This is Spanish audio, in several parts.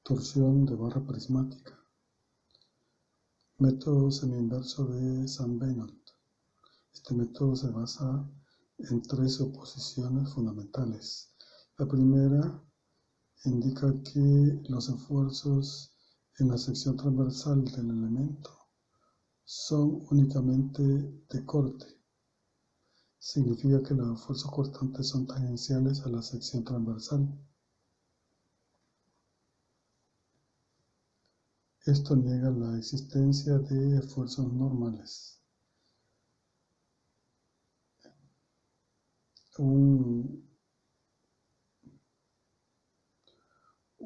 Torsión de barra prismática. Método semi-inverso de Saint Venant. Este método se basa en tres suposiciones fundamentales. La primera indica que los esfuerzos en la sección transversal del elemento son únicamente de corte. Significa que los esfuerzos cortantes son tangenciales a la sección transversal. Esto niega la existencia de esfuerzos normales. Un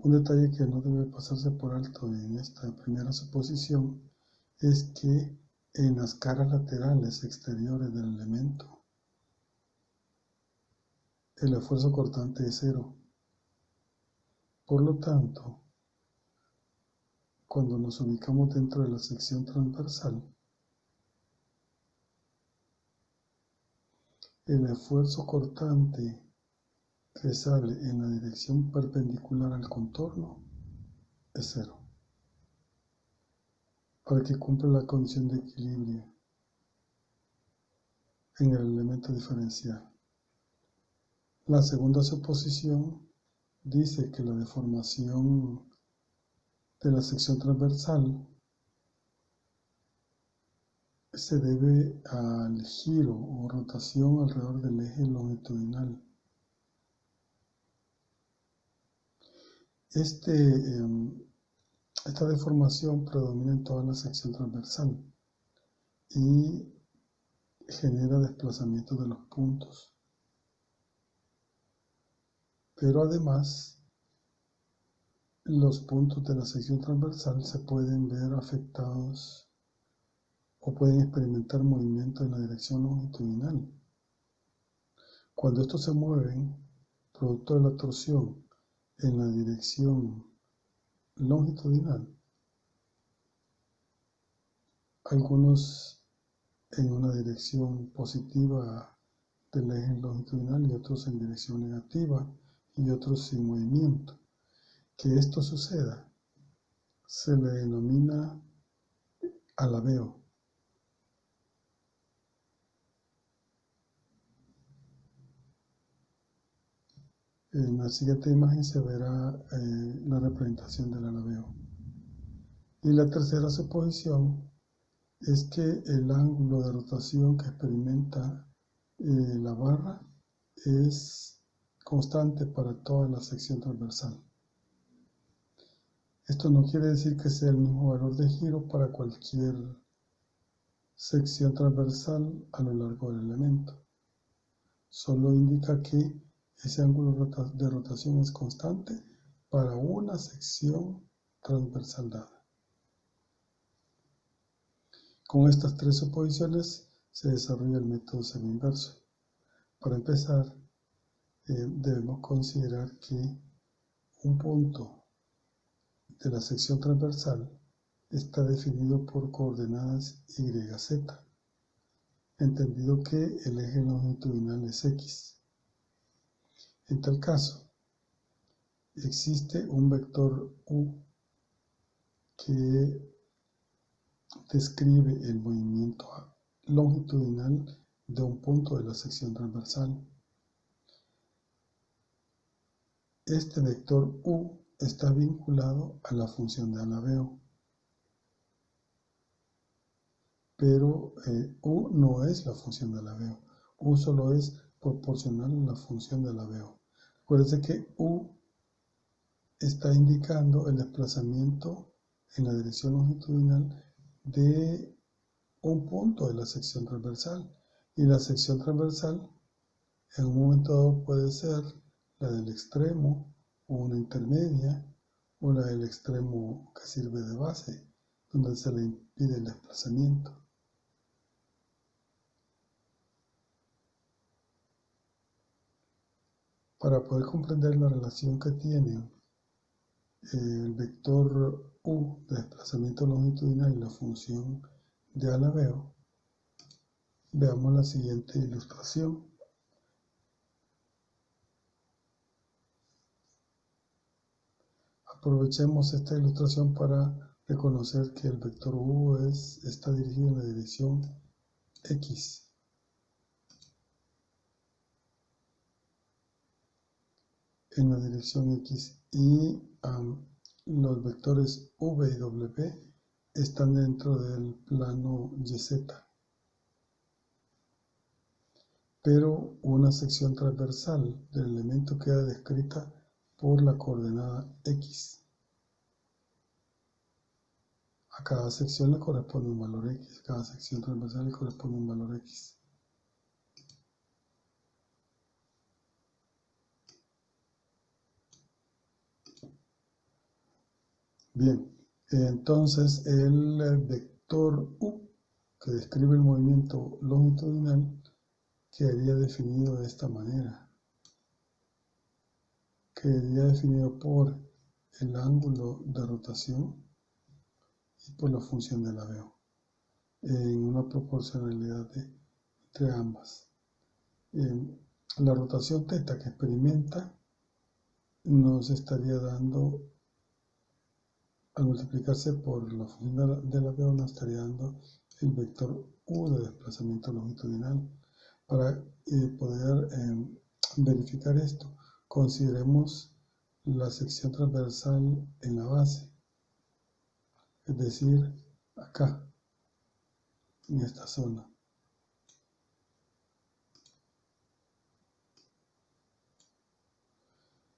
detalle que no debe pasarse por alto en esta primera suposición es que en las caras laterales exteriores del elemento el esfuerzo cortante es cero. Por lo tanto, cuando nos ubicamos dentro de la sección transversal, el esfuerzo cortante que sale en la dirección perpendicular al contorno es cero, para que cumpla la condición de equilibrio en el elemento diferencial. La segunda suposición dice que la deformación de la sección transversal se debe al giro o rotación alrededor del eje longitudinal. Esta deformación predomina en toda la sección transversal y genera desplazamiento de los puntos. Pero además, los puntos de la sección transversal se pueden ver afectados o pueden experimentar movimiento en la dirección longitudinal. Cuando estos se mueven, producto de la torsión en la dirección longitudinal, algunos en una dirección positiva del eje longitudinal y otros en dirección negativa y otros sin movimiento. Que esto suceda se le denomina alabeo. En la siguiente imagen se verá la representación del alabeo. Y la tercera suposición es que el ángulo de rotación que experimenta la barra es constante para toda la sección transversal. Esto no quiere decir que sea el mismo valor de giro para cualquier sección transversal a lo largo del elemento. Solo indica que ese ángulo de rotación es constante para una sección transversal dada. Con estas tres suposiciones se desarrolla el método semi-inverso. Para empezar, debemos considerar que un punto de la sección transversal está definido por coordenadas y, z, entendido que el eje longitudinal es x. En tal caso, existe un vector u que describe el movimiento longitudinal de un punto de la sección transversal. Este vector u está vinculado a la función de alabeo, pero u no es la función de alabeo. U solo es proporcional a la función de alabeo. Acuérdense que u está indicando el desplazamiento en la dirección longitudinal de un punto de la sección transversal, y la sección transversal en un momento dado puede ser la del extremo o una intermedia o la del extremo que sirve de base, donde se le impide el desplazamiento. Para poder comprender la relación que tienen el vector u de desplazamiento longitudinal y la función de alabeo, veamos la siguiente ilustración. Aprovechemos esta ilustración para reconocer que el vector U está dirigido en la dirección X. En la dirección X y los vectores V y W están dentro del plano YZ. Pero una sección transversal del elemento queda descrita por la coordenada X. A cada sección le corresponde un valor X, a cada sección transversal le corresponde un valor X. Bien, entonces el vector U, que describe el movimiento longitudinal, quedaría definido de esta manera. Quedaría definido por el ángulo de rotación y por la función de la veo, en una proporcionalidad entre ambas. La rotación θ que experimenta nos estaría dando, al multiplicarse por la función de la veo, nos estaría dando el vector U de desplazamiento longitudinal. Para poder verificar esto, consideremos la sección transversal en la base, es decir, acá, en esta zona.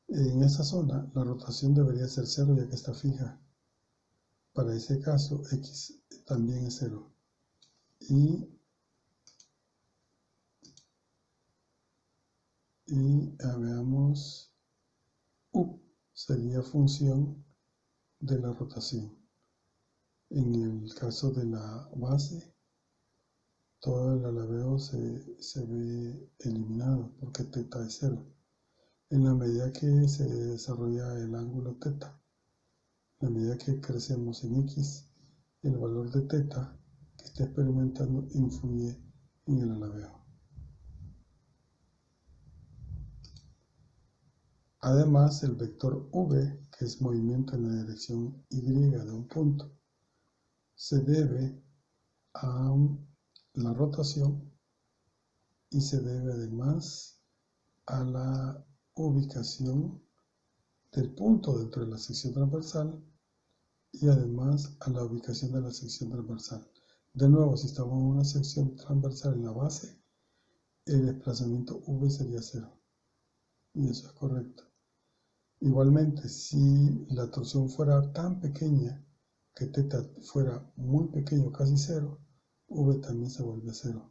En esta zona la rotación debería ser 0 ya que está fija. Para ese caso X también es 0. Y veamos, U sería función de la rotación. En el caso de la base, todo el alabeo se ve eliminado porque θ es 0. En la medida que se desarrolla el ángulo θ, en la medida que crecemos en X, el valor de θ que está experimentando influye en el alabeo. Además, el vector V, que es movimiento en la dirección Y de un punto, se debe a la rotación y se debe además a la ubicación del punto dentro de la sección transversal y además a la ubicación de la sección transversal. De nuevo, si estamos en una sección transversal en la base, el desplazamiento V sería 0. Y eso es correcto. Igualmente, si la torsión fuera tan pequeña que θ fuera muy pequeño, casi 0, V también se vuelve 0.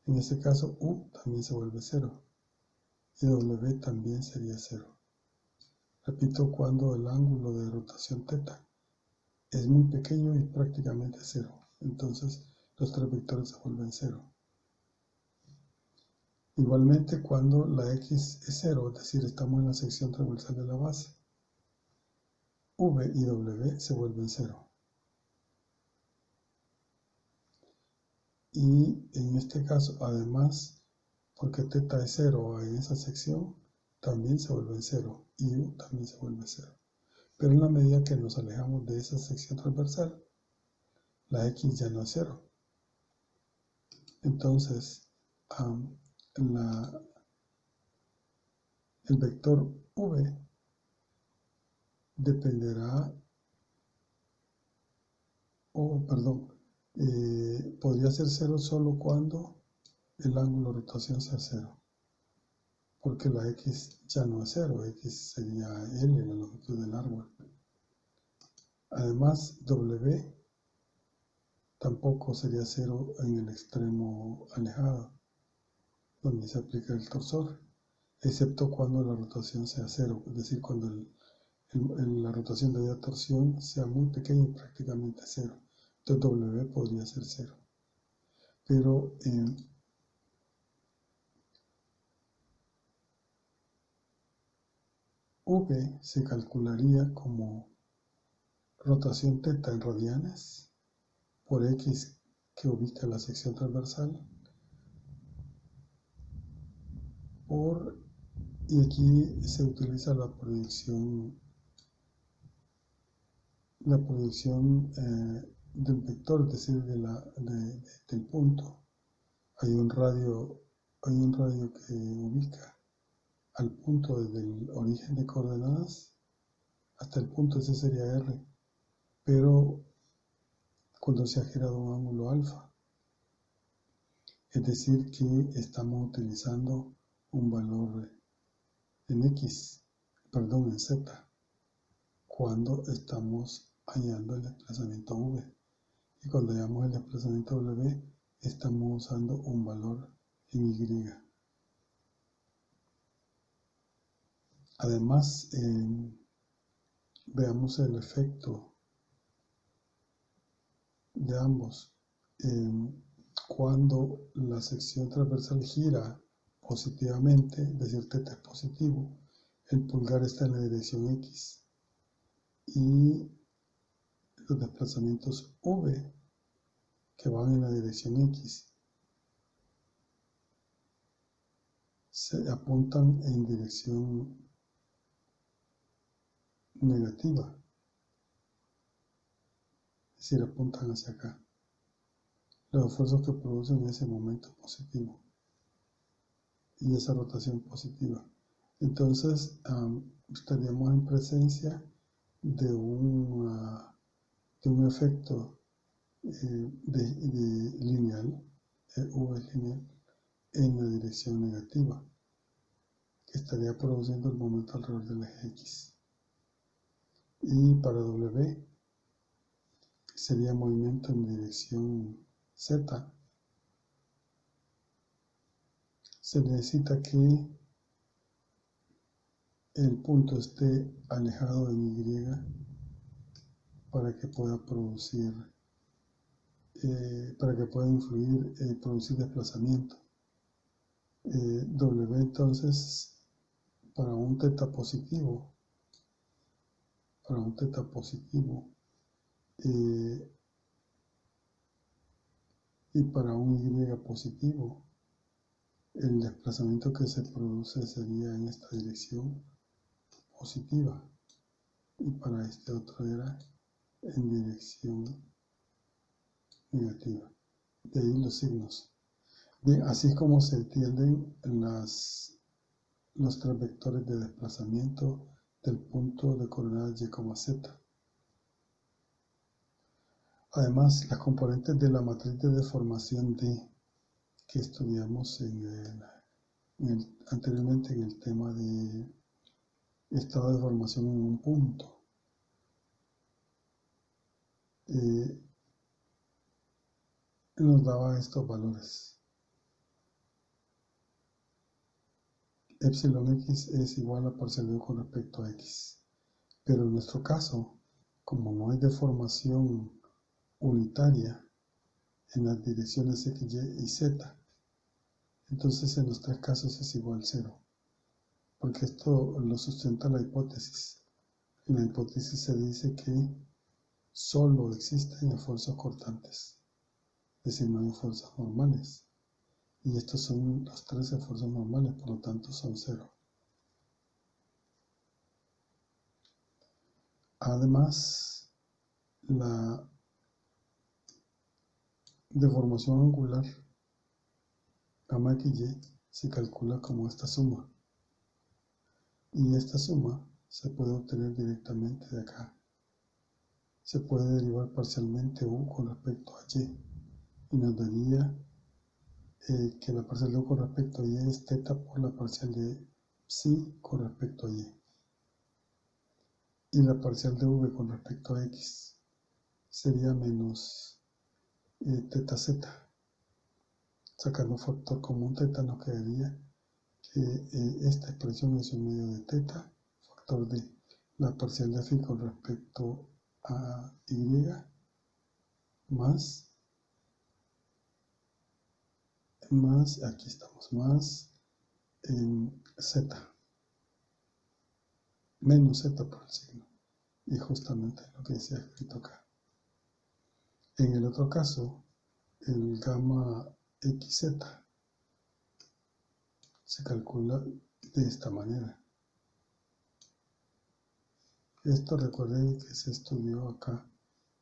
En ese caso, U también se vuelve 0. Y W también sería 0. Repito, cuando el ángulo de rotación θ es muy pequeño y prácticamente 0. Entonces, los tres vectores se vuelven 0. Igualmente, cuando la X es 0, es decir, estamos en la sección transversal de la base, V y W se vuelven 0. Y en este caso, además, porque θ es 0 en esa sección, también se vuelve 0 y U también se vuelve 0. Pero en la medida que nos alejamos de esa sección transversal, la X ya no es 0. Entonces, el vector V dependerá, podría ser 0 solo cuando el ángulo de rotación sea 0. Porque la X ya no es 0, X sería L, la longitud del árbol. Además, W tampoco sería 0 en el extremo alejado, donde se aplica el torsor, excepto cuando la rotación sea 0, es decir, cuando la rotación de la torsión sea muy pequeña y prácticamente 0. Entonces W podría ser 0. Pero V se calcularía como rotación θ en radianes por X que ubica la sección transversal y aquí se utiliza la proyección la proyección del vector, es decir, del punto. Hay un radio que ubica al punto desde el origen de coordenadas hasta el punto, ese sería R, pero cuando se ha girado un ángulo alfa, es decir, que estamos utilizando un valor en X, perdón, en Z, cuando estamos hallando el desplazamiento V. Y cuando hallamos el desplazamiento W, estamos usando un valor en Y. Además, veamos el efecto de ambos. Cuando la sección transversal gira positivamente, es decir, θ es positivo, el pulgar está en la dirección X y los desplazamientos V que van en la dirección X se apuntan en dirección negativa, es decir, apuntan hacia acá. Los esfuerzos que producen ese momento positivo y esa rotación positiva. Entonces, estaríamos en presencia de un efecto lineal, V lineal, en la dirección negativa, que estaría produciendo el momento alrededor del eje X. Y para W sería movimiento en dirección Z. Se necesita que el punto esté alejado en Y para que pueda producir, para que pueda influir, producir desplazamiento. W entonces, para un θ positivo, y para un Y positivo, el desplazamiento que se produce sería en esta dirección positiva, y para este otro era en dirección negativa. De ahí los signos. Bien, así es como se entienden los tres vectores de desplazamiento del punto de coordenadas Y, Z. Además, las componentes de la matriz de deformación D que estudiamos anteriormente en el tema de estado de deformación en un punto, nos daba estos valores. Epsilon X es igual a parcial de U con respecto a X. Pero en nuestro caso, como no hay deformación unitaria en las direcciones X, Y y Z, entonces en los tres casos es igual a 0. Porque esto lo sustenta la hipótesis. En la hipótesis se dice que solo existen esfuerzos cortantes, es decir, no hay esfuerzos normales. Y estos son los tres esfuerzos normales, por lo tanto son 0. Además, la deformación angular gamma XY se calcula como esta suma. Y esta suma se puede obtener directamente de acá. Se puede derivar parcialmente U con respecto a Y. Y nos daría que la parcial de U con respecto a Y es θ por la parcial de psi con respecto a Y. Y la parcial de V con respecto a X sería menos θz. Sacando un factor común θ nos quedaría que esta expresión es un medio de θ, factor de la parcial de phi con respecto a Y más aquí estamos, más z, menos z por el signo, y justamente lo que se ha escrito acá. En el otro caso, el gamma xz se calcula de esta manera. Esto recuerden que se estudió acá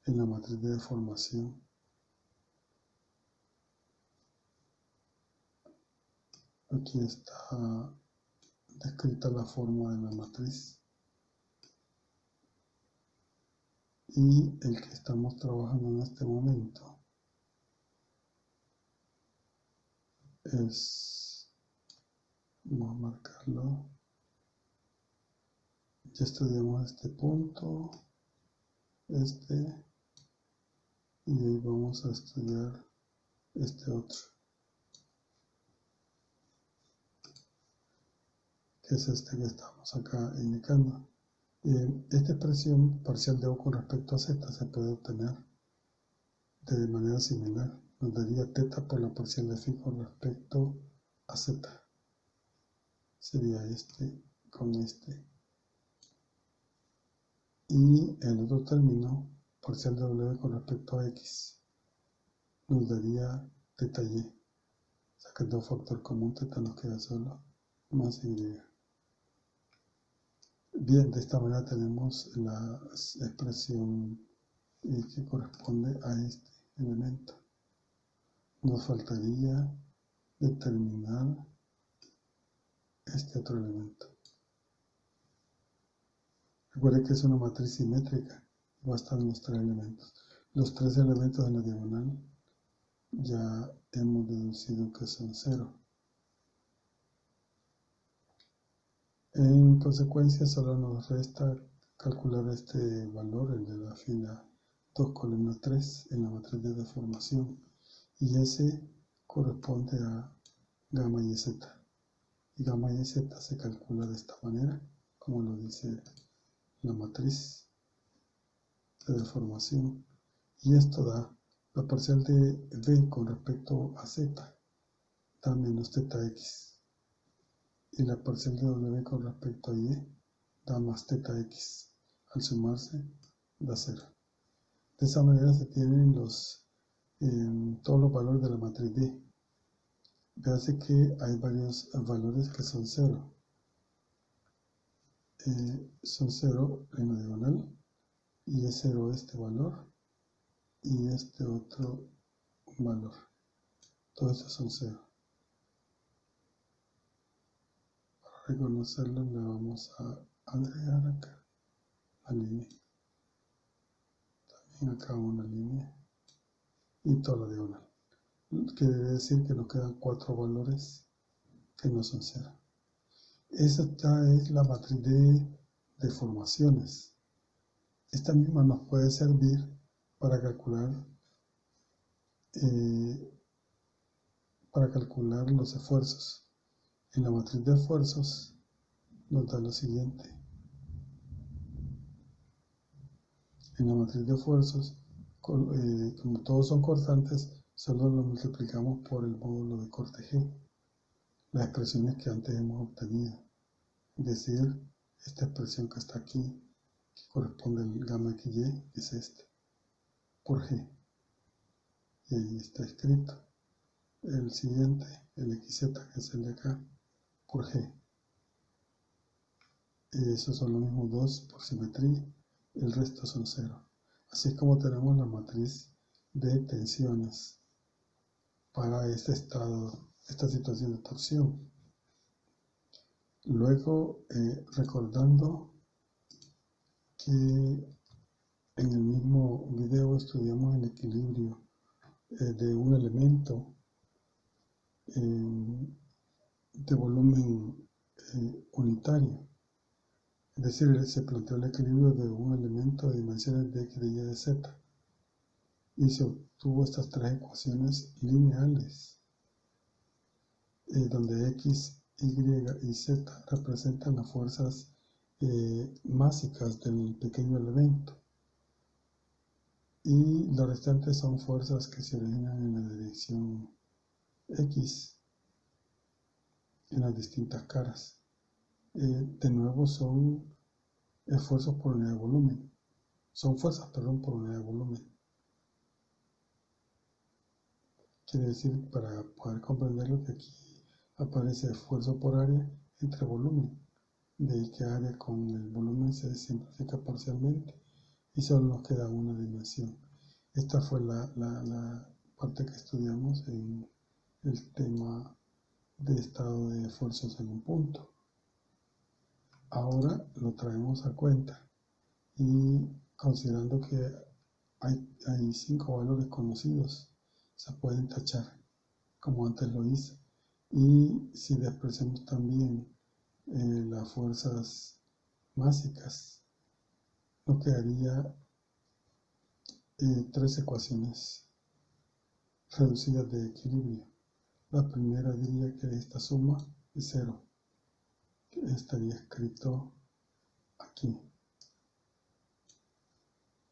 en la matriz de deformación. Aquí está descrita la forma de la matriz. Y el que estamos trabajando en este momento es, vamos a marcarlo, ya estudiamos este punto, este, y hoy vamos a estudiar este otro, que es este que estamos acá indicando. Esta expresión parcial de U con respecto a Z se puede obtener de manera similar. Nos daría θ por la parcial de phi con respecto a Z. Sería este con este. Y el otro término, parcial de W con respecto a X, nos daría θy. Sacando un factor común, θ nos queda solo más Y. Bien, de esta manera tenemos la expresión que corresponde a este elemento. Nos faltaría determinar este otro elemento. Recuerden que es una matriz simétrica y va a estar en los tres elementos. Los tres elementos de la diagonal ya hemos deducido que son 0. En consecuencia, solo nos resta calcular este valor, el de la fila 2, columna 3, en la matriz de deformación. Y ese corresponde a gamma y z. Y gamma y z se calcula de esta manera, como lo dice la matriz de deformación. Y esto da la parcial de v con respecto a z, da menos θx. Y la parcial de w con respecto a y da más θx. Al sumarse, da 0. De esa manera se tienen todos los valores de la matriz D. Véase que hay varios valores que son 0. Son 0 en la diagonal, y es 0 este valor, y este otro valor. Todos estos son 0. Para reconocerlo le vamos a agregar acá la línea. También acá una línea. Y toda la diagonal. Quiere decir que nos quedan 4 valores que no son 0. Esta es la matriz de deformaciones. Esta misma nos puede servir para calcular los esfuerzos. En la matriz de esfuerzos nos da lo siguiente. En la matriz de esfuerzos, como todos son cortantes, solo lo multiplicamos por el módulo de corte G, las expresiones que antes hemos obtenido. Es decir, esta expresión que está aquí, que corresponde al gamma XY, es este, por G. Y ahí está escrito. El siguiente, el XZ, que es el de acá, por G. Y esos son los mismos 2 por simetría, el resto son 0. Así es como tenemos la matriz de tensiones para este estado, esta situación de torsión. Luego, recordando que en el mismo video estudiamos el equilibrio de un elemento de volumen unitario. Es decir, se planteó el equilibrio de un elemento de dimensiones de x, de y, de z. Y se obtuvo estas tres ecuaciones lineales, donde x, y y z representan las fuerzas másicas del pequeño elemento. Y las restantes son fuerzas que se originan en la dirección x, en las distintas caras. De nuevo son esfuerzos por unidad de volumen. Son fuerzas, perdón, por unidad de volumen. Quiere decir, para poder comprenderlo, que aquí aparece esfuerzo por área entre volumen. De ahí que área con el volumen se simplifica parcialmente y solo nos queda una dimensión. Esta fue la parte que estudiamos en el tema de estado de fuerzas en un punto. Ahora lo traemos a cuenta y considerando que hay 5 valores conocidos, se pueden tachar como antes lo hice. Y si despreciamos también las fuerzas básicas, nos quedaría 3 ecuaciones reducidas de equilibrio. La primera diría que esta suma es 0, que estaría escrito aquí.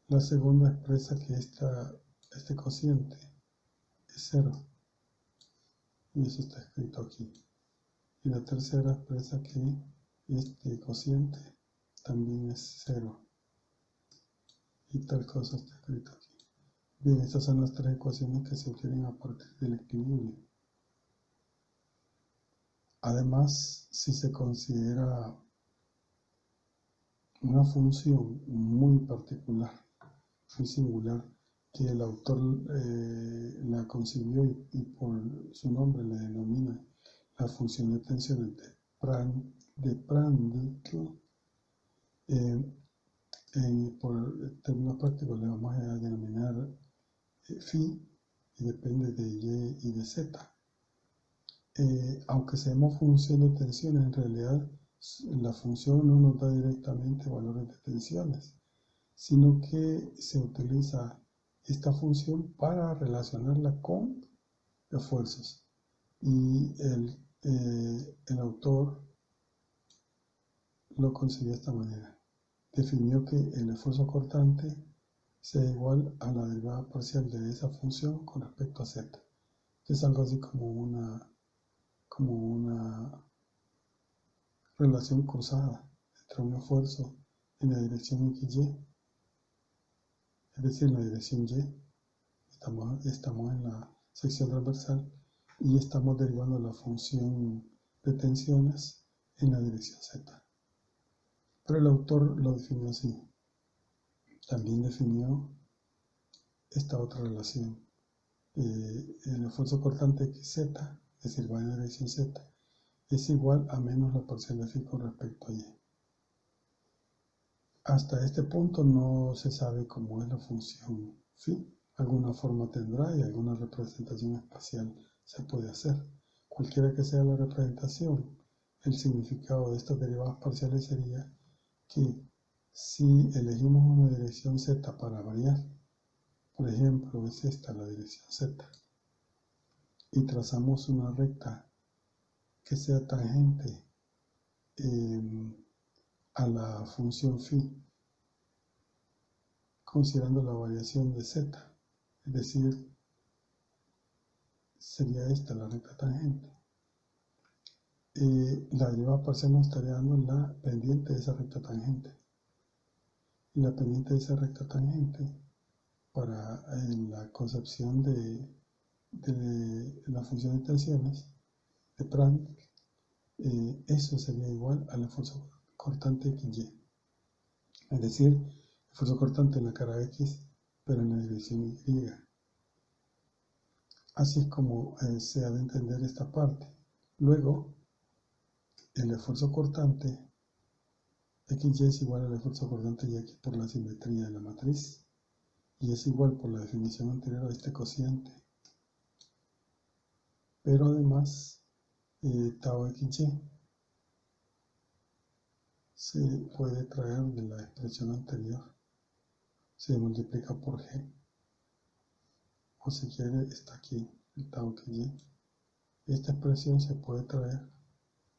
La segunda expresa que este cociente es 0, y eso está escrito aquí. Y la tercera expresa que este cociente también es 0, y tal cosa está escrito aquí. Bien, estas son las 3 ecuaciones que se obtienen a partir del equilibrio. Además, si se considera una función muy particular, muy singular, que el autor la concibió y por su nombre le denomina la función de tensión de Prandtl, por términos prácticos le vamos a denominar phi, y depende de y y de z. Aunque seamos función de tensiones, en realidad la función no nos da directamente valores de tensiones, sino que se utiliza esta función para relacionarla con esfuerzos. Y el autor lo concibió de esta manera. Definió que el esfuerzo cortante sea igual a la derivada parcial de esa función con respecto a z, que es algo así como una relación cruzada entre un esfuerzo en la dirección XY, es decir, en la dirección Y. Estamos en la sección transversal y estamos derivando la función de tensiones en la dirección Z. Pero el autor lo definió así. También definió esta otra relación. El esfuerzo cortante XZ, es decir, va en la dirección Z, es igual a menos la parcial de phi con respecto a Y. Hasta este punto no se sabe cómo es la función phi. Alguna forma tendrá y alguna representación espacial se puede hacer. Cualquiera que sea la representación, el significado de estas derivadas parciales sería que si elegimos una dirección z para variar, por ejemplo, es esta la dirección z, y trazamos una recta que sea tangente a la función phi, considerando la variación de z, es decir, sería esta la recta tangente. La derivada parcial nos estaría dando la pendiente de esa recta tangente. Y la pendiente de esa recta tangente, para la concepción de la función de tensiones de Prandtl, eso sería igual al esfuerzo cortante XY. Es decir, esfuerzo cortante en la cara X, pero en la dirección Y. Así es como se ha de entender esta parte. Luego, el esfuerzo cortante XY es igual al esfuerzo cortante YX por la simetría de la matriz, y es igual por la definición anterior a este cociente. Pero además, tau XY se puede traer de la expresión anterior. Se multiplica por G, o si quiere está aquí el tau XY. Esta expresión se puede traer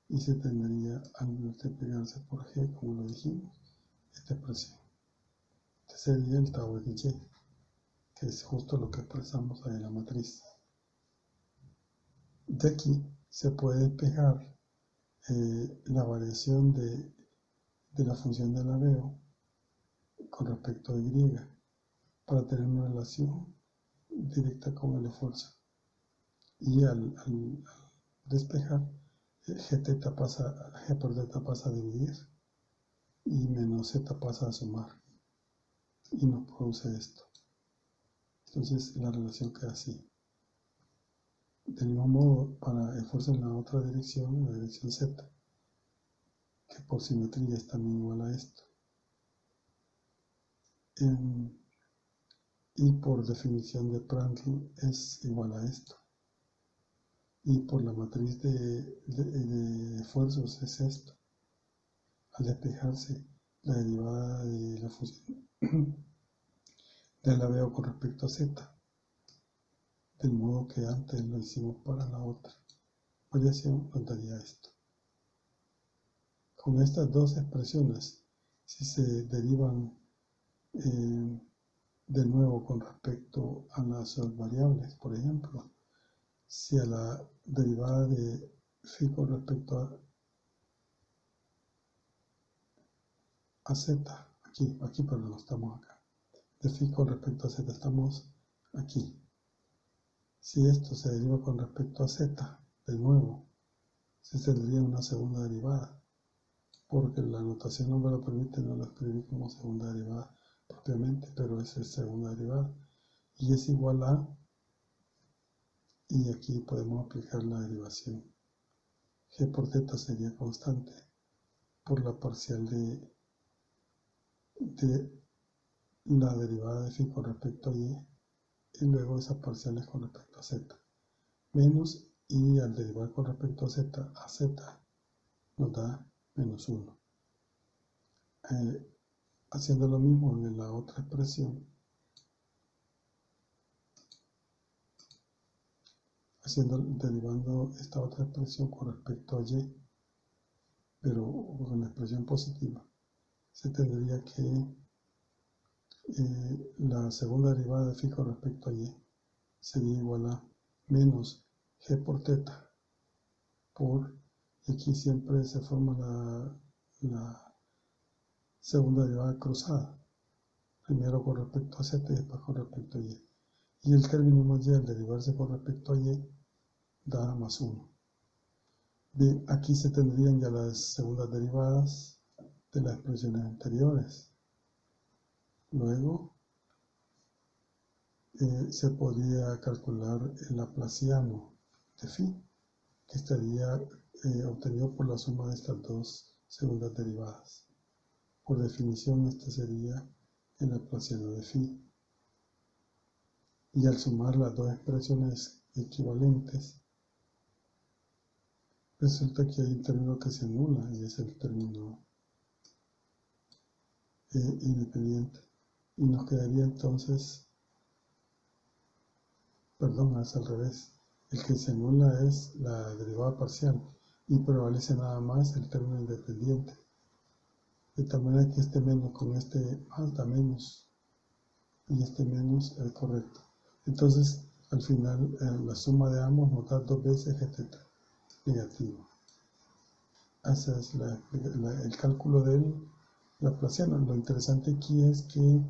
y se tendría al multiplicarse por G, como lo dijimos, esta expresión. Este sería el tau XY, que es justo lo que expresamos ahí en la matriz. De aquí se puede despejar la variación de la función de la veo con respecto a Y para tener una relación directa con el esfuerzo. Y al despejar G por θ pasa a dividir y menos z pasa a sumar y nos produce esto. Entonces la relación queda así. Del mismo modo, para el fuerza en la otra dirección, en la dirección z, que por simetría es también igual a esto. Y por definición de Prandtl es igual a esto. Y por la matriz de esfuerzos es esto. Al despejarse la derivada de la función de la veo con respecto a z, del modo que antes lo hicimos para la otra variación, nos daría esto. Con estas dos expresiones, si se derivan de nuevo con respecto a las variables, por ejemplo, si a la derivada de phi con respecto a z, aquí perdón, estamos acá, de phi con respecto a z estamos aquí. Si esto se deriva con respecto a z, de nuevo, se tendría una segunda derivada, porque la notación no me lo permite, no lo escribí como segunda derivada propiamente, pero esa es segunda derivada, y es igual a, y aquí podemos aplicar la derivación. G por θ sería constante por la parcial de la derivada de phi con respecto a y luego esas parciales con respecto a z, menos, y al derivar con respecto a z nos da menos 1. Haciendo lo mismo en la otra expresión, derivando esta otra expresión con respecto a y, pero con la expresión positiva, se tendría que la segunda derivada de phi con respecto a y sería igual a menos g por θ por, y aquí siempre se forma la segunda derivada cruzada, primero con respecto a z y después con respecto a y. Y el término más y al derivarse con respecto a y da más 1. Bien, aquí se tendrían ya las segundas derivadas de las expresiones anteriores. Luego se podría calcular el laplaciano de phi, que estaría obtenido por la suma de estas dos segundas derivadas. Por definición, este sería el laplaciano de phi. Y al sumar las dos expresiones equivalentes, resulta que hay un término que se anula, y es el término independiente. Y nos quedaría entonces, perdón, es al revés. El que se anula es la derivada parcial y prevalece nada más el término independiente. De tal manera que este menos con este más da menos, y este menos es correcto. Entonces, al final, la suma de ambos nos da 2 veces Gθ negativo. Ese es el cálculo del laplaciano. Lo interesante aquí es que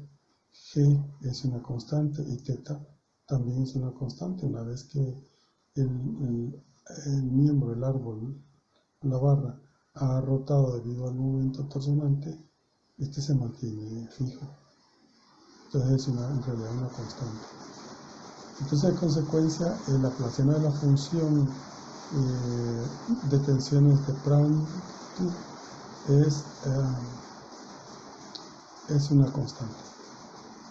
G es una constante y θ también es una constante. Una vez que el miembro, el árbol, la barra, ha rotado debido al momento torsionante, este se mantiene fijo. Entonces es en realidad una constante. Entonces, en consecuencia, el laplaciano de la función de tensiones de Prandtl es una constante.